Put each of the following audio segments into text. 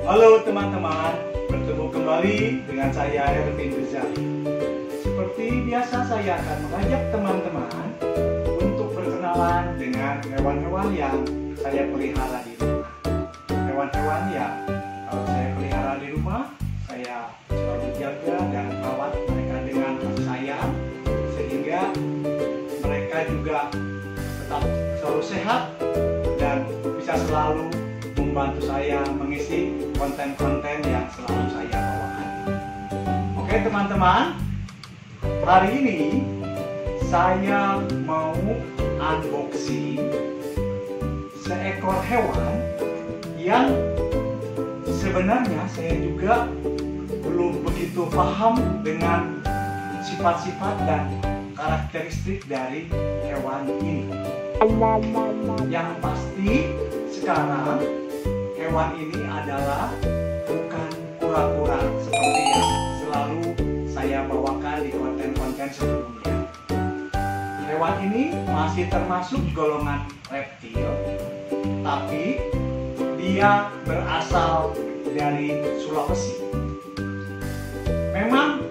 Halo teman-teman, bertemu kembali dengan saya Ervin Rizali. Seperti biasa saya akan mengajak teman-teman untuk berkenalan dengan hewan-hewan yang saya pelihara di rumah. Hewan-hewan yang saya pelihara di rumah, saya selalu jaga dan rawat mereka dengan kasih sayang, sehingga mereka juga tetap selalu sehat dan bisa selalu membantu saya mengisi konten-konten yang selalu saya bawakan. Oke teman-teman, hari ini saya mau unboxing seekor hewan yang sebenarnya saya juga belum begitu paham dengan sifat-sifat dan karakteristik dari hewan ini. Yang pasti sekarang hewan ini adalah bukan kura-kura seperti yang selalu saya bawakan di konten-konten sebelumnya. Hewan ini masih termasuk golongan reptil, tapi dia berasal dari Sulawesi. Memang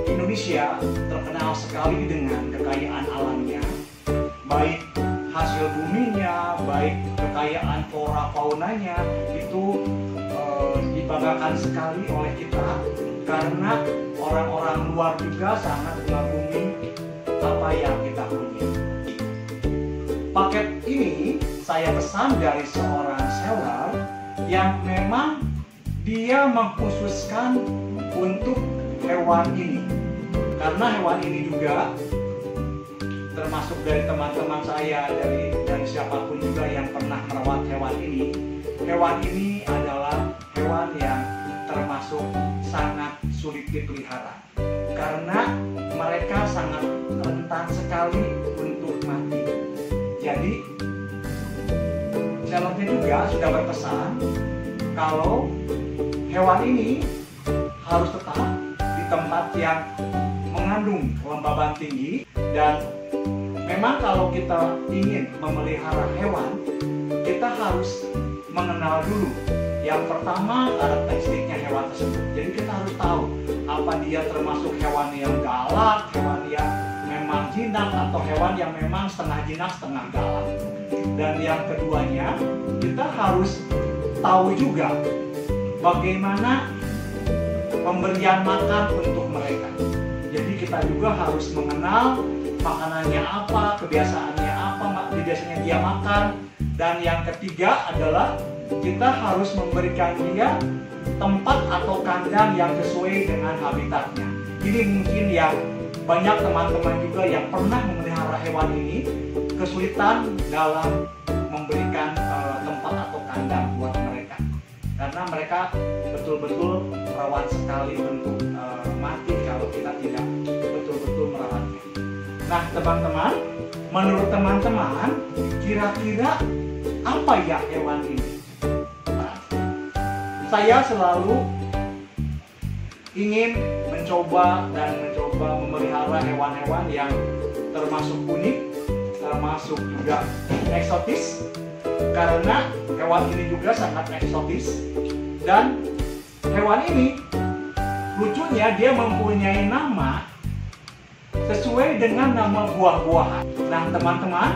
Indonesia terkenal sekali dengan kekayaan alamnya, baik hasil buminya, baik kekayaan flora faunanya itu dibanggakan sekali oleh kita karena orang-orang luar juga sangat mengagumi apa yang kita punya. Paket ini saya pesan dari seorang seller yang memang dia mengkhususkan untuk hewan ini, karena hewan ini juga termasuk dari teman-teman saya, dari siapapun juga yang pernah merawat hewan ini. Hewan ini adalah hewan yang termasuk sangat sulit dipelihara karena mereka sangat rentan sekali untuk mati. Jadi sellernya juga sudah berpesan kalau hewan ini harus tetap di tempat yang mengandung kelembaban tinggi, dan memang kalau kita ingin memelihara hewan, kita harus mengenal dulu yang pertama karakteristiknya hewan tersebut. Jadi kita harus tahu apa dia termasuk hewan yang galak, hewan yang memang jinak, atau hewan yang memang setengah jinak setengah galak. Dan yang keduanya, kita harus tahu juga bagaimana pemberian makan untuk mereka. Jadi kita juga harus mengenal makanannya apa, kebiasaannya apa, biasanya dia makan. Dan yang ketiga adalah kita harus memberikan dia tempat atau kandang yang sesuai dengan habitatnya. Ini mungkin yang banyak teman-teman juga yang pernah memelihara hewan ini kesulitan dalam memberikan tempat atau kandang buat mereka, karena mereka betul-betul rawan sekali untuk mati kalau kita tidak betul-betul merawatnya. Nah teman-teman, menurut teman-teman kira-kira apa ya hewan ini? Nah, saya selalu ingin mencoba memelihara hewan-hewan yang termasuk unik, termasuk juga eksotis, karena hewan ini juga sangat eksotis. Dan hewan ini lucunya dia mempunyai nama sesuai dengan nama buah-buahan. Nah teman-teman,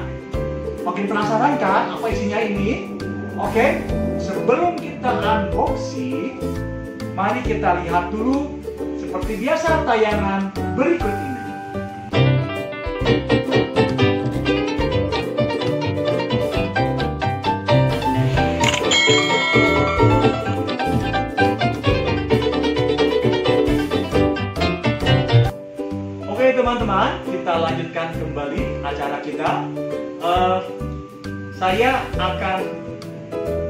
makin penasaran kan apa isinya ini? Oke, sebelum kita unboxing, mari kita lihat dulu seperti biasa tayangan berikut ini. Teman-teman, kita lanjutkan kembali acara kita. Saya akan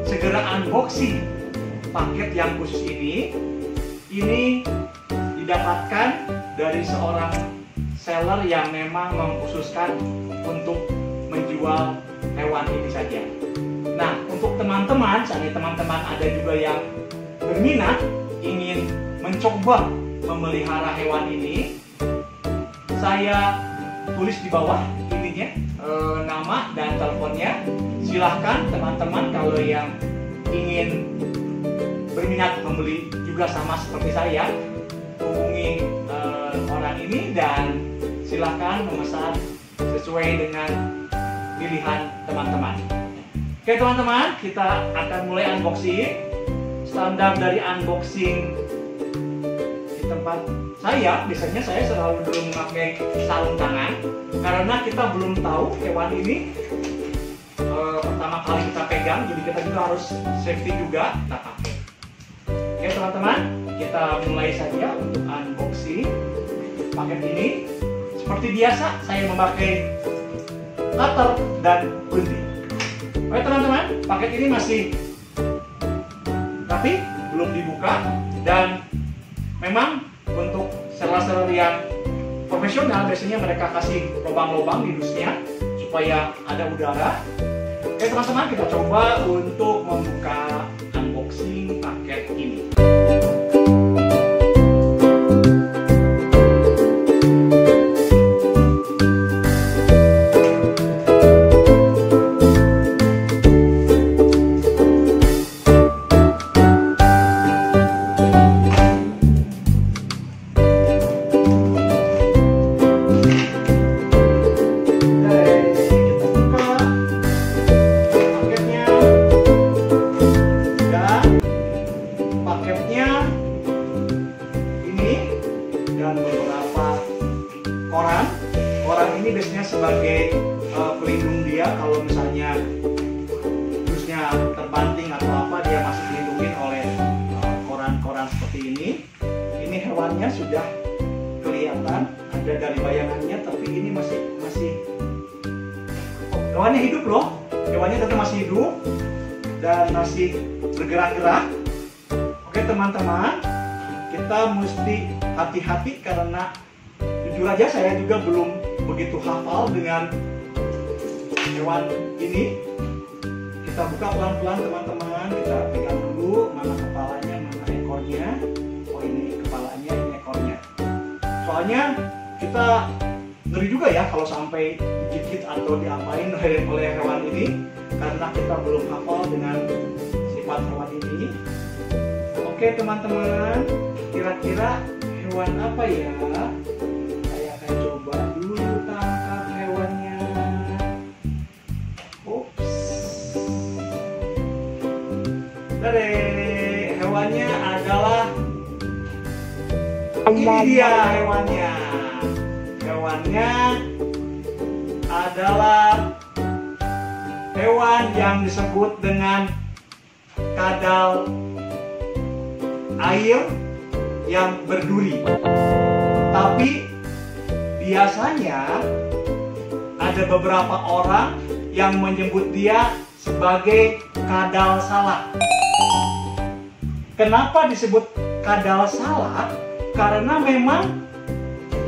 segera unboxing paket yang khusus ini. Ini didapatkan dari seorang seller yang memang mengkhususkan untuk menjual hewan ini saja. Nah, untuk teman-teman, seandainya teman-teman ada juga yang berminat ingin mencoba memelihara hewan ini, saya tulis di bawah ininya nama dan teleponnya. Silahkan teman-teman kalau yang ingin berminat membeli juga sama seperti saya, hubungi orang ini dan silakan memesan sesuai dengan pilihan teman-teman. Oke teman-teman, kita akan mulai unboxing. Standar dari unboxing di tempat saya, biasanya saya selalu dulu memakai sarung tangan karena kita belum tahu hewan ini pertama kali kita pegang, jadi kita juga harus safety juga kita pakai. Oke teman-teman, kita mulai saja untuk unboxing paket ini. Seperti biasa, saya memakai cutter dan gunting. Oke teman-teman, paket ini masih rapi, belum dibuka, dan memang untuk seller-seller yang profesional biasanya mereka kasih lubang-lubang di dusnya supaya ada udara. Oke teman-teman, kita coba untuk membuka unboxing paket ini. Koran ini biasanya sebagai pelindung dia kalau misalnya dusnya terbanting atau apa, dia masih dilindungi oleh koran-koran seperti ini. Ini hewannya sudah kelihatan ada dari bayangannya, tapi ini masih hewannya hidup loh. Hewannya tetap masih hidup dan masih bergerak-gerak. Oke teman-teman, kita mesti hati-hati karena jujur aja saya juga belum begitu hafal dengan hewan ini. Kita buka pelan-pelan teman-teman, kita pegang dulu mana kepalanya, mana ekornya. Oh ini kepalanya, ini ekornya. Soalnya kita ngeri juga ya kalau sampai digigit atau diapain oleh hewan ini, karena kita belum hafal dengan sifat hewan ini. Oke teman-teman, kira-kira hewan apa ya? Coba dulu tangkap hewannya. Ups. Tade, hewannya adalah ini dia hewannya. Hewannya adalah hewan yang disebut dengan kadal air yang berduri. Tapi biasanya ada beberapa orang yang menyebut dia sebagai kadal salak. Kenapa disebut kadal salak? Karena memang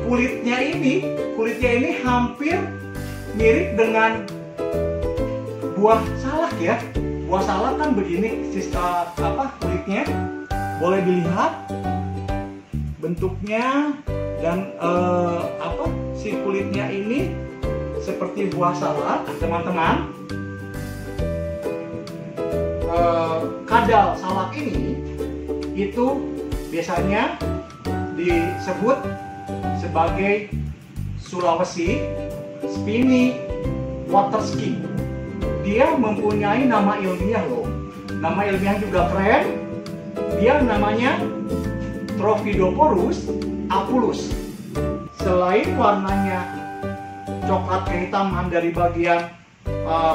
kulitnya ini hampir mirip dengan buah salak ya. Buah salak kan begini kulitnya. Boleh dilihat bentuknya. Dan si kulitnya ini seperti buah salak, teman-teman. Kadal salak ini itu biasanya disebut sebagai Sulawesi Spiny Waterskin. Dia mempunyai nama ilmiah loh. Nama ilmiah juga keren. Dia namanya Trophidophorus apulus. Selain warnanya coklat kehitaman dari bagian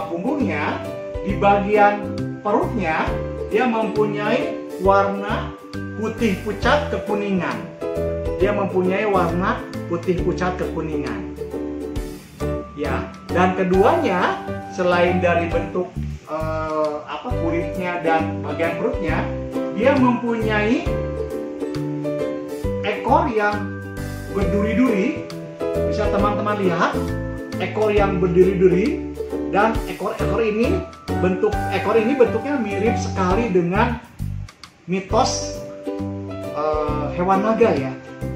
punggungnya, di bagian perutnya dia mempunyai warna putih pucat kekuningan. Dia mempunyai warna putih pucat kekuningan. Ya, dan keduanya selain dari bentuk kulitnya dan bagian perutnya, dia mempunyai ekor yang berduri-duri. Bisa teman-teman lihat ekor yang berduri-duri, dan ekor ini bentuknya mirip sekali dengan mitos hewan naga ya.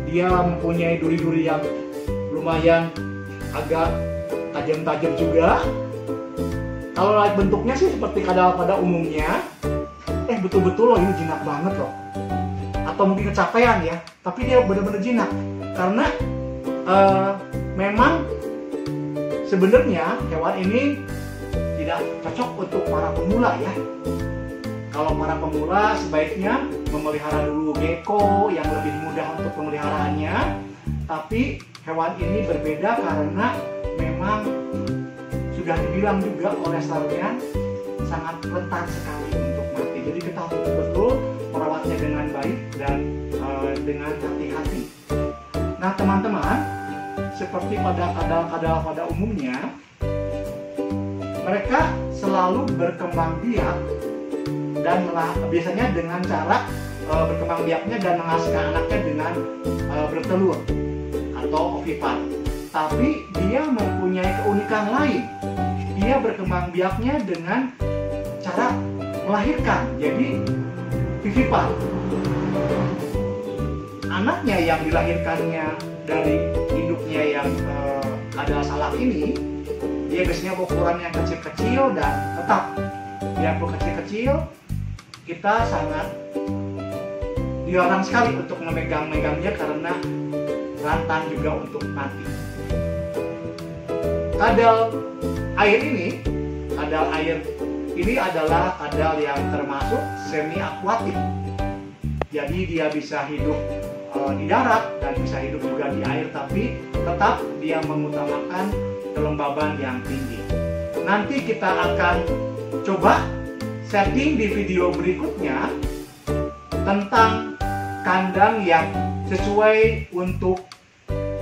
Dia mempunyai duri-duri yang lumayan agak tajam-tajam juga. Kalau lihat bentuknya sih seperti kadal pada umumnya. betul-betul loh ini jinak banget loh. Atau mungkin kecapean ya, tapi dia benar-benar jinak. Karena memang sebenarnya hewan ini tidak cocok untuk para pemula ya. Kalau para pemula sebaiknya memelihara dulu gecko yang lebih mudah untuk pemeliharaannya. Tapi hewan ini berbeda karena memang sudah dibilang juga oleh Sarlian sangat rentan sekali untuk mati. Jadi kita harus betul-betul merawatnya dengan baik dan dengan hati-hati. Nah teman-teman, seperti pada kadal-kadal pada umumnya, mereka selalu berkembang biak dan biasanya dengan cara berkembang biaknya dan menghasilkan anaknya dengan bertelur atau ovipar. Tapi dia mempunyai keunikan lain. Dia berkembang biaknya dengan cara melahirkan, jadi vivipar. Anaknya yang dilahirkannya dari induknya yang ada salak ini, dia biasanya ukuran yang kecil-kecil dan tetap. Biarpun kecil-kecil, kita sangat dilarang sekali untuk memegang-megangnya karena rentan juga untuk mati. Kadal air ini adalah kadal yang termasuk semi akuatik. Jadi dia bisa hidup di darat dan bisa hidup juga di air, tapi tetap dia mengutamakan kelembaban yang tinggi. Nanti kita akan coba setting di video berikutnya tentang kandang yang sesuai untuk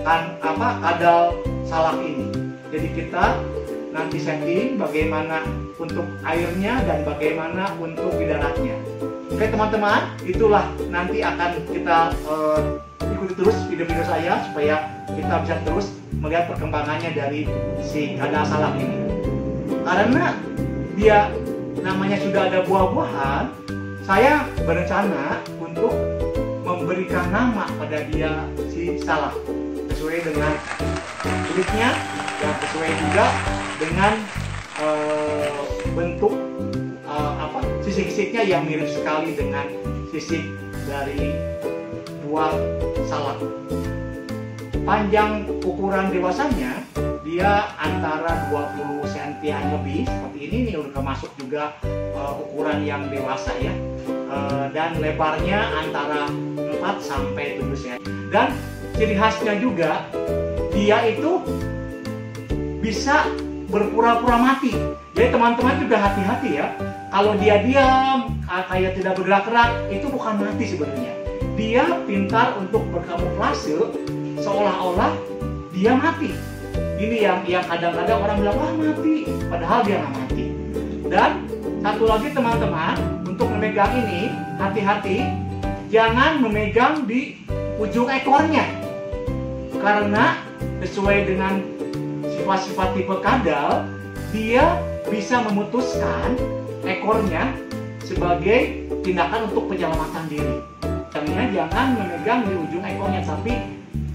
kadal salak ini. Jadi kita nanti setting bagaimana untuk airnya dan bagaimana untuk di daratnya. Oke teman-teman, itulah nanti akan kita ikuti terus video-video saya supaya kita bisa terus melihat perkembangannya dari si kadal salak ini. Karena dia namanya sudah ada buah-buahan, saya berencana untuk memberikan nama pada dia si salak sesuai dengan kulitnya dan sesuai juga dengan bentuk sisik-sisiknya yang mirip sekali dengan sisik dari buah salak. Panjang ukuran dewasanya dia antara 20 cm lebih seperti ini nih, udah masuk juga ukuran yang dewasa ya. Dan lebarnya antara 4 sampai 7 cm. Dan ciri khasnya juga dia itu bisa berpura-pura mati. Jadi teman-teman juga hati-hati ya. Kalau dia diam, kayak tidak bergerak-gerak, itu bukan mati sebenarnya. Dia pintar untuk berkamuflase seolah-olah dia mati. Ini yang kadang-kadang orang bilang, wah mati, padahal dia nggak mati. Dan satu lagi teman-teman, untuk memegang ini, hati-hati, jangan memegang di ujung ekornya. Karena sesuai dengan sifat-sifat tipe kadal, dia bisa memutuskan ekornya sebagai tindakan untuk penyelamatan diri. Jangan memegang di ujung ekornya, tapi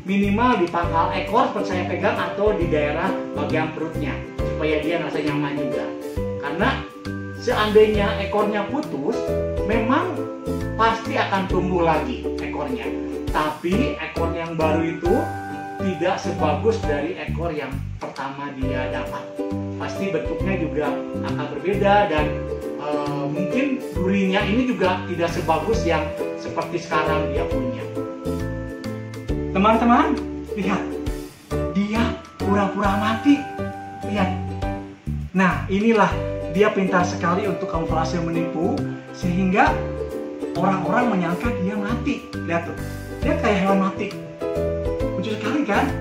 minimal di pangkal ekor seperti saya pegang atau di daerah bagian perutnya supaya dia merasa nyaman juga. Karena seandainya ekornya putus, memang pasti akan tumbuh lagi ekornya. Tapi ekor yang baru itu tidak sebagus dari ekor yang pertama dia dapat. Pasti bentuknya juga akan berbeda dan mungkin durinya ini juga tidak sebagus yang seperti sekarang dia punya. Teman-teman, lihat, dia pura-pura mati. Lihat. Nah, inilah dia pintar sekali untuk kamuflase menipu sehingga orang-orang menyangka dia mati. Lihat tuh, dia kayak hewan mati. Lucu sekali kan?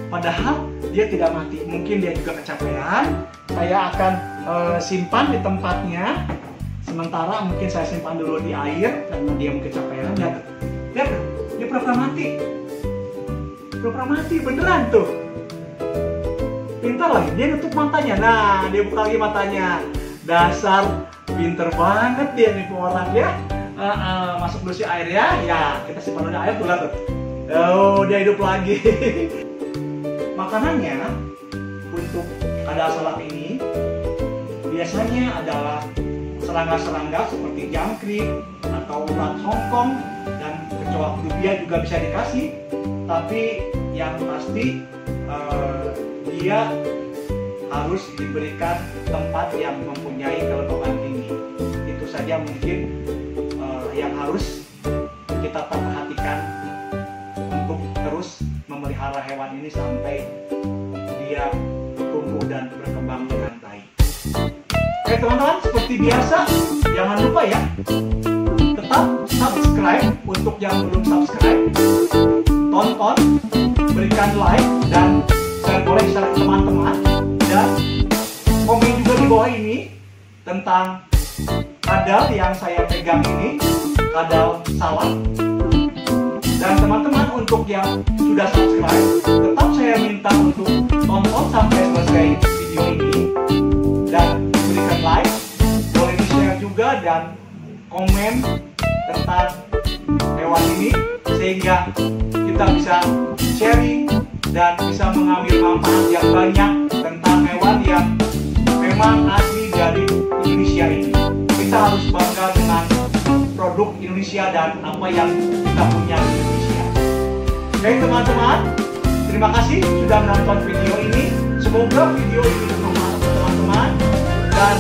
Padahal dia tidak mati. Mungkin dia juga kecapean. Saya akan simpan di tempatnya. Sementara mungkin saya simpan dulu di air karena dia mungkin kecapean. Lihat, lihat, dia pura-pura mati. Pura-pura mati beneran tuh. Pintar lagi, dia nutup matanya. Nah, dia buka lagi matanya. Dasar pinter banget dia nih orang ya. Masuk dulu si air ya. Ya, kita simpan dulu air tuh, lihat tuh. Oh, dia hidup lagi. Makanannya untuk kadal salak ini biasanya adalah serangga-serangga seperti jangkrik atau ulat Hongkong dan kecoa dubia juga bisa dikasih. Tapi yang pasti dia harus diberikan tempat yang mempunyai kelembaban tinggi. Itu saja mungkin yang harus kita perhatikan untuk terus memelihara hewan ini sampai dia tumbuh dan berkembang dengan baik. Oke teman-teman, seperti biasa jangan lupa ya, tetap subscribe untuk yang belum subscribe, tonton, berikan like dan boleh share ke teman-teman, dan komen juga di bawah ini tentang kadal yang saya pegang ini, kadal salak. Dan teman-teman untuk yang sudah subscribe, tetap saya minta untuk tonton sampai selesai video ini dan berikan like, boleh di-share juga dan komen tentang hewan ini sehingga kita bisa sharing dan bisa mengambil manfaat yang banyak tentang hewan yang memang asli dari Indonesia ini. Kita harus bangga dengan produk Indonesia dan apa yang kita punya di Indonesia. Oke teman-teman, terima kasih sudah menonton video ini. Semoga video ini bermanfaat untuk teman-teman dan